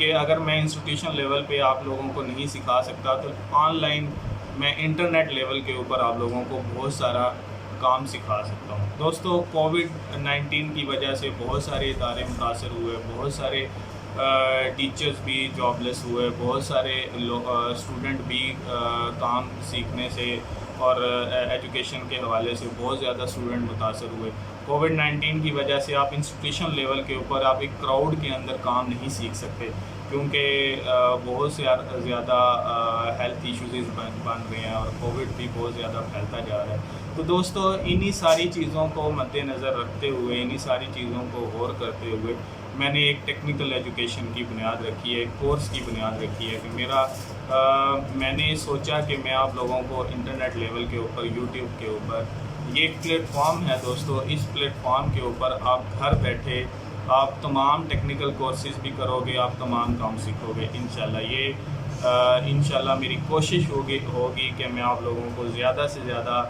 کہ اگر میں انسٹیٹیوشن لیول پہ آپ لوگوں کو نہیں سکھا سکتا تو آن لائن میں انٹرنیٹ لیول کے اوپر آپ لوگوں کو بہت سارا کام سکھا سکتا ہوں۔ دوستو کووڈ-19 کی وجہ سے بہت سارے ادارے متاثر ہوئے، بہت سارے ٹیچرز بھی جاب لیس ہوئے، بہت سارے اسٹوڈنٹ بھی کام سیکھنے سے اور ایجوکیشن کے حوالے سے بہت زیادہ اسٹوڈنٹ متاثر ہوئے۔ کووڈ-19 کی وجہ سے آپ انسٹیٹیوشن لیول کے اوپر آپ ایک کراؤڈ کے اندر کام نہیں سیکھ سکتے، کیونکہ بہت سے زیادہ ہیلتھ ایشوز بن رہے ہیں اور کووڈ بھی بہت زیادہ پھیلتا جا رہا ہے۔ تو دوستو انہی ساری چیزوں کو مد نظر رکھتے ہوئے، انہی ساری چیزوں کو غور کرتے ہوئے میں نے ایک ٹیکنیکل ایجوکیشن کی بنیاد رکھی ہے، ایک کورس کی بنیاد رکھی ہے کہ میں نے سوچا کہ میں آپ لوگوں کو انٹرنیٹ لیول کے اوپر، یوٹیوب کے اوپر، یہ ایک پلیٹ فارم ہے دوستو، اس پلیٹ فارم کے اوپر آپ گھر بیٹھے آپ تمام ٹیکنیکل کورسز بھی کرو گے، آپ تمام کام سیکھو گے انشاءاللہ۔ یہ انشاءاللہ میری کوشش ہوگی کہ میں آپ لوگوں کو زیادہ سے زیادہ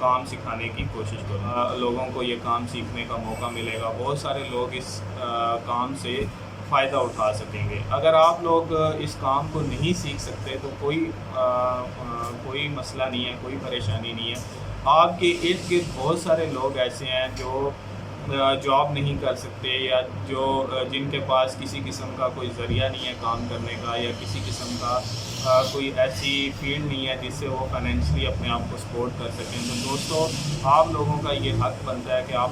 کام سکھانے کی کوشش کروں، لوگوں کو یہ کام سیکھنے کا موقع ملے گا، بہت سارے لوگ اس کام سے فائدہ اٹھا سکیں گے۔ اگر آپ لوگ اس کام کو نہیں سیکھ سکتے تو کوئی مسئلہ نہیں ہے، کوئی پریشانی نہیں ہے۔ آپ کے ارد گرد بہت سارے لوگ ایسے ہیں جو جاب نہیں کر سکتے، یا جن کے پاس کسی قسم کا کوئی ذریعہ نہیں ہے کام کرنے کا، یا کسی قسم کا کوئی ایسی فیلڈ نہیں ہے جس سے وہ فائنینشلی اپنے آپ کو سپورٹ کر سکیں۔ تو دوستو آپ لوگوں کا یہ حق بنتا ہے کہ آپ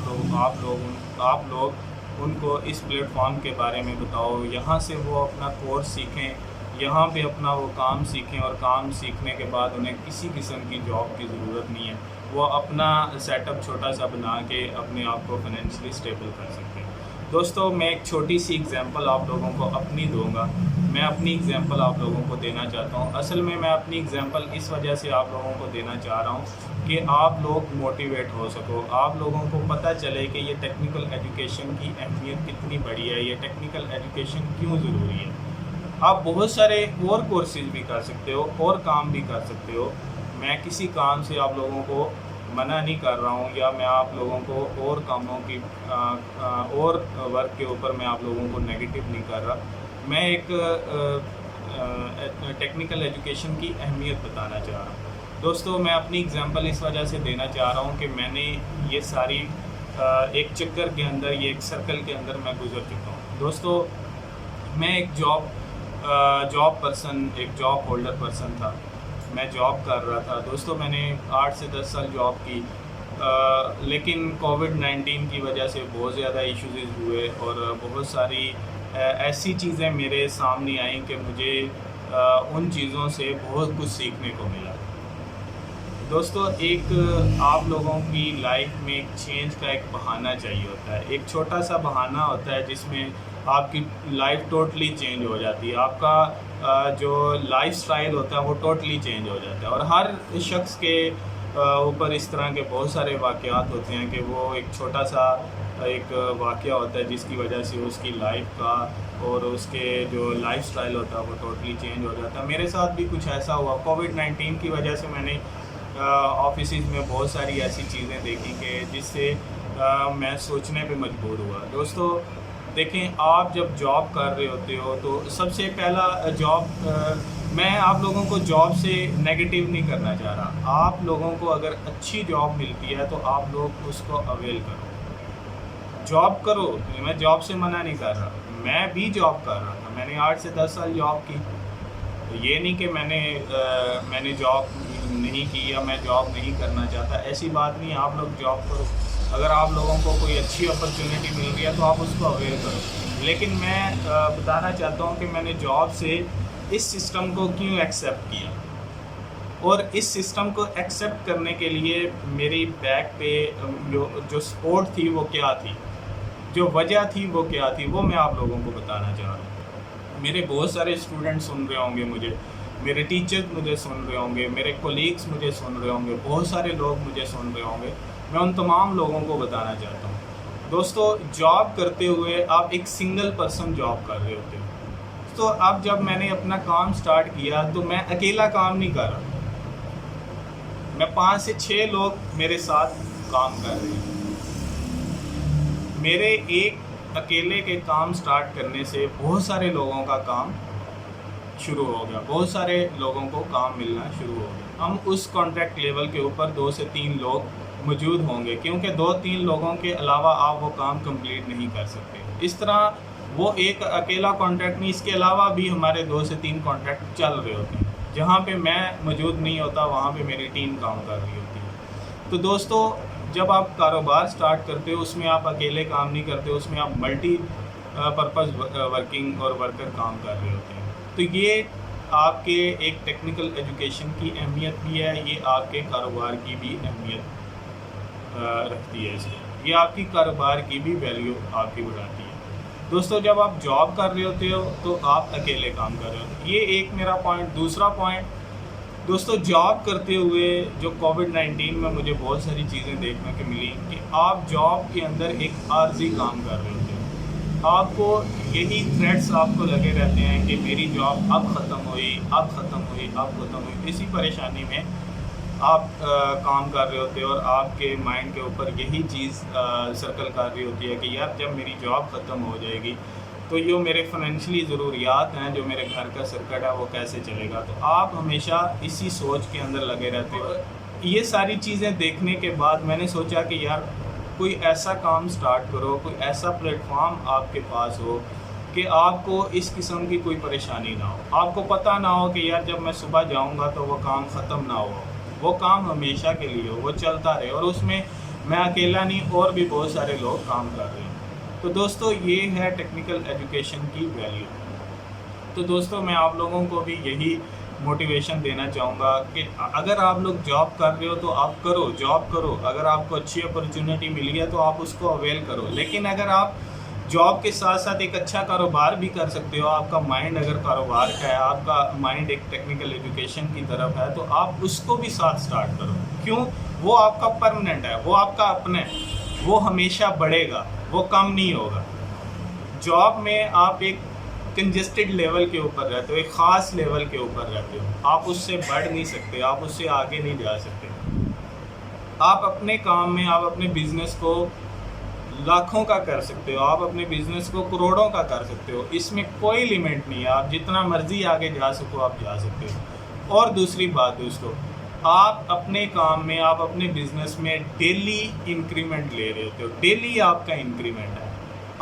لوگ ان کو اس پلیٹ فارم کے بارے میں بتاؤ، یہاں سے وہ اپنا کورس سیکھیں، یہاں پہ اپنا وہ کام سیکھیں، اور کام سیکھنے کے بعد انہیں کسی قسم کی جاب کی ضرورت نہیں ہے، وہ اپنا سیٹ اپ چھوٹا سا بنا کے اپنے آپ کو فائنینشلی اسٹیبل کر سکتے ہیں۔ دوستو میں ایک چھوٹی سی اگزامپل آپ لوگوں کو اپنی دوں گا، میں اپنی اگزامپل آپ لوگوں کو دینا چاہتا ہوں۔ اصل میں اپنی اگزامپل اس وجہ سے آپ لوگوں کو دینا چاہ رہا ہوں کہ آپ لوگ موٹیویٹ ہو سکو، آپ لوگوں کو پتہ چلے کہ یہ ٹیکنیکل ایجوکیشن کی اہمیت کتنی بڑی ہے، یہ ٹیکنیکل ایجوکیشن کیوں ضروری ہے۔ آپ بہت سارے اور کورسز بھی کر سکتے ہو اور کام بھی کر سکتے ہو، میں کسی کام سے آپ لوگوں کو منع نہیں کر رہا ہوں، یا میں آپ لوگوں کو اور کاموں کی اور ورک کے اوپر میں آپ لوگوں کو نیگیٹو نہیں کر رہا، میں ایک ٹیکنیکل ایجوکیشن کی اہمیت بتانا چاہ رہا ہوں۔ دوستو میں اپنی اگزامپل اس وجہ سے دینا چاہ رہا ہوں کہ میں نے یہ ساری ایک چکر کے اندر، یہ ایک سرکل کے اندر میں گزر چکا ہوں۔ دوستو میں ایک جاب پرسن، ایک جاب ہولڈر پرسن تھا، میں جاب کر رہا تھا۔ دوستو میں نے 8 سے 10 سال جاب کی، لیکن کووڈ-19 کی وجہ سے بہت زیادہ ایشوز ہوئے، اور بہت ساری ایسی چیزیں میرے سامنے آئیں کہ مجھے ان چیزوں سے بہت کچھ سیکھنے کو ملا۔ دوستو ایک آپ لوگوں کی لائف میں ایک چینج کا ایک بہانہ چاہیے ہوتا ہے، ایک چھوٹا سا بہانہ ہوتا ہے جس میں آپ کی لائف ٹوٹلی چینج ہو جاتی ہے، آپ کا جو لائف سٹائل ہوتا ہے وہ ٹوٹلی چینج ہو جاتا ہے۔ اور ہر شخص کے اوپر اس طرح کے بہت سارے واقعات ہوتے ہیں کہ وہ ایک چھوٹا سا ایک واقعہ ہوتا ہے جس کی وجہ سے اس کی لائف کا اور اس کے جو لائف سٹائل ہوتا ہے وہ ٹوٹلی چینج ہو جاتا ہے۔ میرے ساتھ بھی کچھ ایسا ہوا، کووڈ-19 کی وجہ سے میں نے آفیسز میں بہت ساری ایسی چیزیں دیکھی کہ جس سے میں سوچنے پہ مجبور ہوا۔ دوستو دیکھیں، آپ جب جاب کر رہے ہوتے ہو تو سب سے پہلا میں آپ لوگوں کو جاب سے نیگیٹیو نہیں کرنا چاہ رہا، آپ لوگوں کو اگر اچھی جاب ملتی ہے تو آپ لوگ اس کو اویل کرو، جاب کرو، میں جاب سے منع نہیں کر رہا، میں بھی جاب کر رہا تھا، میں نے 8 سے 10 سال جاب کی، یہ نہیں کہ میں نے جاب نہیں کی یا میں جاب نہیں کرنا چاہتا، ایسی بات نہیں ہے، آپ لوگ جاب کرو، اگر آپ لوگوں کو کوئی اچھی اپرچونیٹی مل رہی ہے تو آپ اس کو اویل کرو۔ لیکن میں بتانا چاہتا ہوں کہ میں نے جاب سے اس سسٹم کو کیوں ایکسیپٹ کیا، اور اس سسٹم کو ایکسیپٹ کرنے کے لیے میری بیک پہ جو سپورٹ تھی وہ کیا تھی، جو وجہ تھی وہ کیا تھی، وہ میں آپ لوگوں کو بتانا چاہ رہا ہوں۔ میرے بہت سارے اسٹوڈنٹ سن رہے ہوں گے مجھے، میرے ٹیچرز مجھے سن رہے ہوں گے، میرے کولیگس مجھے سن رہے ہوں گے، بہت سارے لوگ مجھے سن رہے ہوں گے، میں ان تمام لوگوں کو بتانا چاہتا ہوں۔ دوستو جاب کرتے ہوئے آپ ایک سنگل پرسن جاب کر رہے ہوتے ہو، تو اب جب میں نے اپنا کام سٹارٹ کیا تو میں اکیلا کام نہیں کر رہا، میں 5 سے 6 لوگ میرے ساتھ کام کر رہے ہیں، میرے ایک اکیلے کے کام سٹارٹ کرنے سے بہت سارے لوگوں کا کام شروع ہو گیا، بہت سارے لوگوں کو کام ملنا شروع ہو گیا۔ ہم اس کانٹریکٹ لیول کے اوپر 2 سے 3 لوگ موجود ہوں گے، کیونکہ 2-3 لوگوں کے علاوہ آپ وہ کام کمپلیٹ نہیں کر سکتے۔ اس طرح وہ ایک اکیلا کانٹریکٹ نہیں، اس کے علاوہ بھی ہمارے 2 سے 3 کانٹریکٹ چل رہے ہوتے ہیں، جہاں پہ میں موجود نہیں ہوتا وہاں پہ میری ٹیم کام کر رہی ہوتی ہے۔ تو دوستو، جب آپ کاروبار سٹارٹ کرتے ہو اس میں آپ اکیلے کام نہیں کرتے، اس میں آپ ملٹی پرپز ورکنگ اور ورکر کام کر رہے ہوتے ہیں۔ تو یہ آپ کے ایک ٹیکنیکل ایجوکیشن کی اہمیت بھی ہے، یہ آپ کے کاروبار کی بھی اہمیت رکھتی ہے، اس لیے یہ آپ کی کاروبار کی بھی ویلیو آپ کی بڑھاتی ہے۔ دوستو، جب آپ جاب کر رہے ہوتے ہو تو آپ اکیلے کام کر رہے ہوتے، یہ ایک میرا پوائنٹ۔ دوسرا پوائنٹ دوستو، جاب کرتے ہوئے جو کووڈ-19 میں مجھے بہت ساری چیزیں دیکھنے کو ملی کہ آپ جاب کے اندر ایک عارضی کام کر رہے ہوتے ہیں، آپ کو یہی تھریٹس آپ کو لگے رہتے ہیں کہ میری جاب اب ختم ہوئی، اب ختم ہوئی، اب ختم ہوئی۔ اسی پریشانی میں آپ کام کر رہے ہوتے ہیں اور آپ کے مائنڈ کے اوپر یہی چیز سرکل کر رہی ہوتی ہے کہ یار جب میری جاب ختم ہو جائے گی تو جو میرے فائنینشلی ضروریات ہیں، جو میرے گھر کا سرکٹ ہے، وہ کیسے چلے گا۔ تو آپ ہمیشہ اسی سوچ کے اندر لگے رہتے ہو۔ یہ ساری چیزیں دیکھنے کے بعد میں نے سوچا کہ یار کوئی ایسا کام سٹارٹ کرو، کوئی ایسا پلیٹ فارم آپ کے پاس ہو کہ آپ کو اس قسم کی کوئی پریشانی نہ ہو، آپ کو پتہ نہ ہو کہ یار جب میں صبح جاؤں گا تو وہ کام ختم نہ ہو، وہ کام ہمیشہ کے لیے ہو، وہ چلتا رہے، اور اس میں میں اکیلا نہیں اور بھی بہت سارے لوگ کام کر رہے ہیں۔ تو دوستو، یہ ہے ٹیکنیکل ایجوکیشن کی ویلیو۔ تو دوستو، میں آپ لوگوں کو بھی یہی موٹیویشن دینا چاہوں گا کہ اگر آپ لوگ جاب کر رہے ہو تو آپ کرو، جاب کرو۔ اگر آپ کو اچھی اپرچونٹی ملی ہے تو آپ اس کو اویل کرو، لیکن اگر آپ جاب کے ساتھ ساتھ ایک اچھا کاروبار بھی کر سکتے ہو، آپ کا مائنڈ اگر کاروبار کا ہے، آپ کا مائنڈ ایک ٹیکنیکل ایجوکیشن کی طرف ہے، تو آپ اس کو بھی ساتھ سٹارٹ کرو۔ کیوں؟ وہ آپ کا پرماننٹ ہے، وہ آپ کا اپنا ہے، وہ ہمیشہ بڑھے گا، وہ کم نہیں ہوگا۔ جاب میں آپ ایک کنجسٹڈ لیول کے اوپر رہتے ہو، ایک خاص لیول کے اوپر رہتے ہو، آپ اس سے بڑھ نہیں سکتے، آپ اس سے آگے نہیں جا سکتے۔ آپ اپنے کام میں، آپ اپنے بزنس کو لاکھوں کا کر سکتے ہو، آپ اپنے بزنس کو کروڑوں کا کر سکتے ہو، اس میں کوئی لیمٹ نہیں ہے، آپ جتنا مرضی آگے جا سکو آپ جا سکتے ہو۔ اور دوسری بات دوستو، آپ اپنے کام میں، آپ اپنے بزنس میں ڈیلی انکریمنٹ لے رہے ہوتے ہو، ڈیلی آپ کا انکریمنٹ ہے۔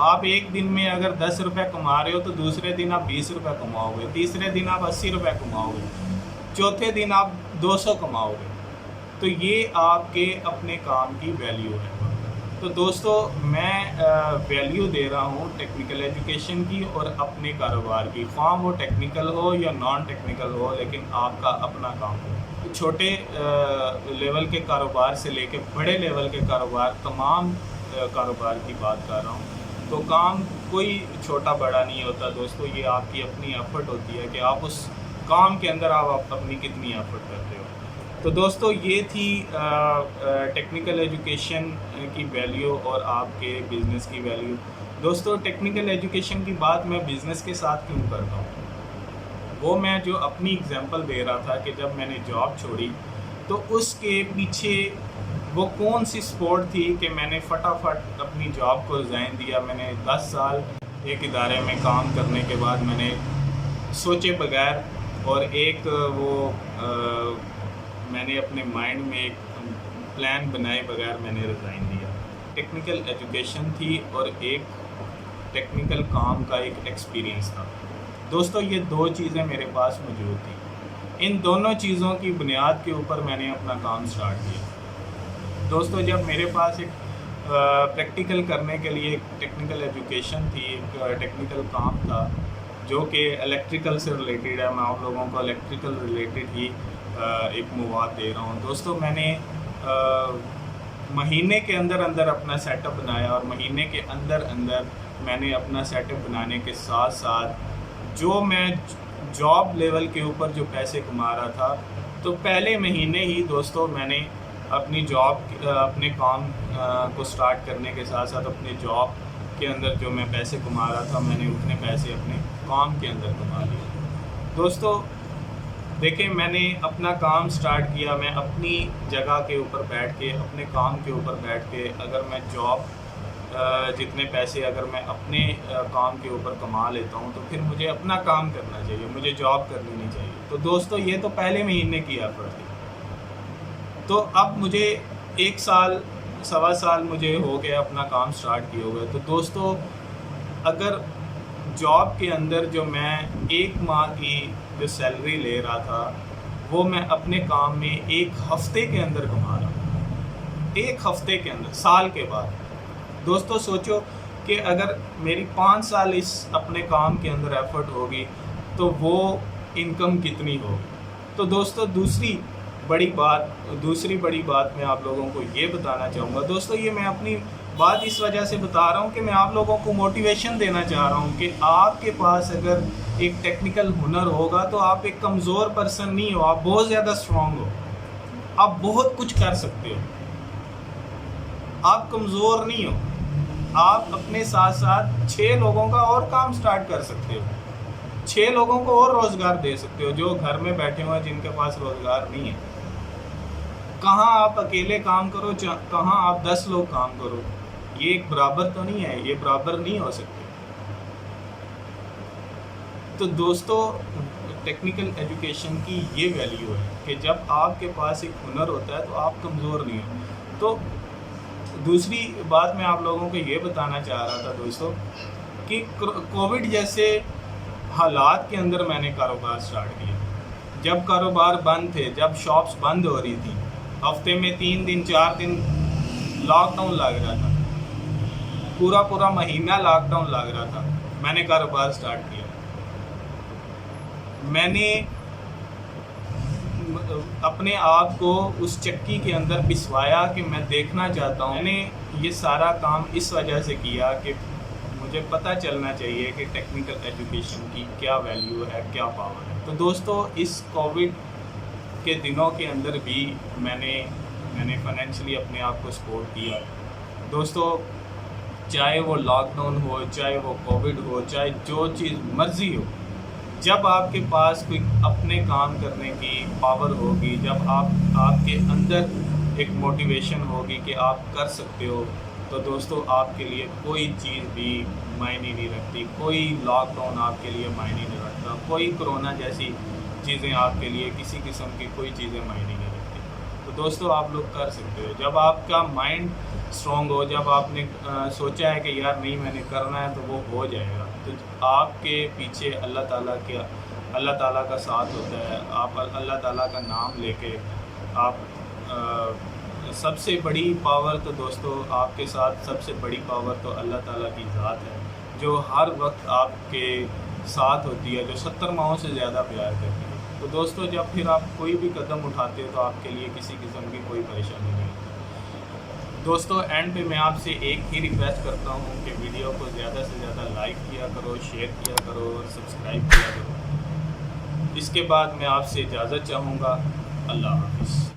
آپ ایک دن میں اگر 10 روپے کما رہے ہو تو دوسرے دن آپ 20 روپے کماؤ گے، تیسرے دن آپ 80 روپے کماؤ گے، چوتھے دن آپ 200 کماؤ گے۔ تو یہ آپ کے اپنے کام کی ویلیو ہے۔ تو دوستو، میں ویلیو دے رہا ہوں ٹیکنیکل ایجوکیشن کی اور اپنے کاروبار کی، خواہ وہ ٹیکنیکل ہو یا نان ٹیکنیکل ہو، لیکن آپ کا اپنا کام ہو۔ چھوٹے لیول کے کاروبار سے لے کے بڑے لیول کے کاروبار، تمام کاروبار کی بات کر رہا ہوں۔ تو کام کوئی چھوٹا بڑا نہیں ہوتا دوستو، یہ آپ کی اپنی ایفرٹ ہوتی ہے کہ آپ اس کام کے اندر آپ اپنی کتنی ایفرٹ کرتے ہو۔ تو دوستو، یہ تھی ٹیکنیکل ایجوکیشن کی ویلیو اور آپ کے بزنس کی ویلیو۔ دوستو، ٹیکنیکل ایجوکیشن کی بات میں بزنس کے ساتھ کیوں کرتا ہوں؟ وہ میں جو اپنی ایگزامپل دے رہا تھا کہ جب میں نے جاب چھوڑی تو اس کے پیچھے وہ کون سی سپورٹ تھی کہ میں نے فٹافٹ اپنی جاب کو ریزائن دیا۔ میں نے 10 سال ایک ادارے میں کام کرنے کے بعد میں نے سوچے بغیر اور ایک میں نے اپنے مائنڈ میں ایک پلان بنائے بغیر میں نے ریزائن دیا۔ ٹیکنیکل ایجوکیشن تھی اور ایک ٹیکنیکل کام کا ایک ایکسپیرینس تھا۔ دوستو، یہ 2 چیزیں میرے پاس موجود تھیں، ان دونوں چیزوں کی بنیاد کے اوپر میں نے اپنا کام سٹارٹ کیا۔ دوستو، جب میرے پاس ایک پریکٹیکل کرنے کے لیے ایک ٹیکنیکل ایجوکیشن تھی، ایک ٹیکنیکل کام تھا جو کہ الیکٹریکل سے ریلیٹڈ ہے، میں آپ لوگوں کو الیکٹریکل ریلیٹڈ ہی ایک مواد دے رہا ہوں۔ دوستو، میں نے مہینے کے اندر اپنا سیٹ اپ بنایا، اور مہینے کے اندر میں نے اپنا سیٹ اپ بنانے کے ساتھ ساتھ جو میں جاب لیول کے اوپر جو پیسے کما رہا تھا، تو پہلے مہینے ہی دوستو میں نے اپنی جاب، اپنے کام کو سٹارٹ کرنے کے ساتھ ساتھ اپنے جاب کے اندر جو میں پیسے کما رہا تھا، میں نے اتنے پیسے اپنے کام کے اندر کما لیے۔ دوستو دیکھیں، میں نے اپنا کام سٹارٹ کیا، میں اپنی جگہ کے اوپر بیٹھ کے، اپنے کام کے اوپر بیٹھ کے، اگر میں جاب جتنے پیسے اگر میں اپنے کام کے اوپر کما لیتا ہوں تو پھر مجھے اپنا کام کرنا چاہیے، مجھے جاب کر لینی چاہیے۔ تو دوستو یہ تو پہلے مہینے کی ایفرٹ تھی، تو اب مجھے 1 سال 1.25 سال مجھے ہو گیا اپنا کام سٹارٹ کیے ہوئے۔ تو دوستو اگر جاب کے اندر جو میں 1 ماہ کی جو سیلری لے رہا تھا وہ میں اپنے کام میں 1 ہفتے کے اندر کما رہا ہوں، 1 ہفتے کے اندر، سال کے بعد۔ دوستو سوچو کہ اگر میری 5 سال اس اپنے کام کے اندر ایفرٹ ہوگی تو وہ انکم کتنی ہوگی۔ تو دوستو دوسری بڑی بات میں آپ لوگوں کو یہ بتانا چاہوں گا۔ دوستو یہ میں اپنی بات اس وجہ سے بتا رہا ہوں کہ میں آپ لوگوں کو موٹیویشن دینا چاہ رہا ہوں کہ آپ کے پاس اگر ایک ٹیکنیکل ہنر ہوگا تو آپ ایک کمزور پرسن نہیں ہو، آپ بہت زیادہ اسٹرانگ ہو، آپ بہت کچھ کر سکتے ہو، آپ کمزور نہیں ہو۔ آپ اپنے ساتھ ساتھ 6 لوگوں کا اور کام سٹارٹ کر سکتے ہو، 6 لوگوں کو اور روزگار دے سکتے ہو جو گھر میں بیٹھے ہوئے ہیں، جن کے پاس روزگار نہیں ہے۔ کہاں آپ اکیلے کام کرو، کہاں آپ 10 لوگ کام کرو، یہ ایک برابر تو نہیں ہے، یہ برابر نہیں ہو سکتے۔ تو دوستو ٹیکنیکل ایجوکیشن کی یہ ویلیو ہے کہ جب آپ کے پاس ایک ہنر ہوتا ہے تو آپ کمزور نہیں ہو۔ تو دوسری بات میں آپ لوگوں کو یہ بتانا چاہ رہا تھا دوستو کہ کووڈ جیسے حالات کے اندر میں نے کاروبار سٹارٹ کیا، جب کاروبار بند تھے، جب شاپس بند ہو رہی تھی، ہفتے میں 3 دن 4 دن لاک ڈاؤن لگ رہا تھا، پورا مہینہ لاک ڈاؤن لگ رہا تھا، میں نے کاروبار سٹارٹ کیا۔ میں نے اپنے آپ کو اس چکی کے اندر پسوایا کہ میں دیکھنا چاہتا ہوں۔ میں نے یہ سارا کام اس وجہ سے کیا کہ مجھے پتہ چلنا چاہیے کہ ٹیکنیکل ایجوکیشن کی کیا ویلیو ہے، کیا پاور ہے۔ تو دوستو اس کووڈ کے دنوں کے اندر بھی میں نے فائنینشلی اپنے آپ کو سپورٹ کیا۔ دوستو چاہے وہ لاک ڈاؤن ہو، چاہے وہ کووڈ ہو، چاہے جو چیز مرضی ہو، جب آپ کے پاس کوئی اپنے کام کرنے کی پاور ہوگی، جب آپ کے اندر ایک موٹیویشن ہوگی کہ آپ کر سکتے ہو، تو دوستو آپ کے لیے کوئی چیز بھی معنی نہیں رکھتی، کوئی لاک ڈاؤن آپ کے لیے معنی نہیں رکھتا، کوئی کرونا جیسی چیزیں آپ کے لیے کسی قسم کی کوئی چیزیں معنی نہیں رکھتی۔ تو دوستو آپ لوگ کر سکتے ہو، جب آپ کا مائنڈ اسٹرانگ ہو، جب آپ نے سوچا ہے کہ یار نہیں میں نے کرنا ہے تو وہ ہو جائے گا۔ تو آپ کے پیچھے اللہ تعالیٰ کا ساتھ ہوتا ہے، آپ اللہ تعالیٰ کا نام لے کے آپ سب سے بڑی پاور تو دوستو آپ کے ساتھ سب سے بڑی پاور تو اللہ تعالیٰ کی ذات ہے، جو ہر وقت آپ کے ساتھ ہوتی ہے، جو 70 ماہوں سے زیادہ پیار کرتی ہے۔ تو دوستو جب پھر آپ کوئی بھی قدم اٹھاتے ہو تو آپ کے لیے کسی قسم کی کوئی پریشانی نہیں ہوتی۔ دوستو اینڈ پہ میں آپ سے ایک ہی ریکویسٹ کرتا ہوں کہ ویڈیو کو زیادہ سے زیادہ لائک کیا کرو، شیئر کیا کرو اور سبسکرائب کیا کرو۔ اس کے بعد میں آپ سے اجازت چاہوں گا۔ اللہ حافظ۔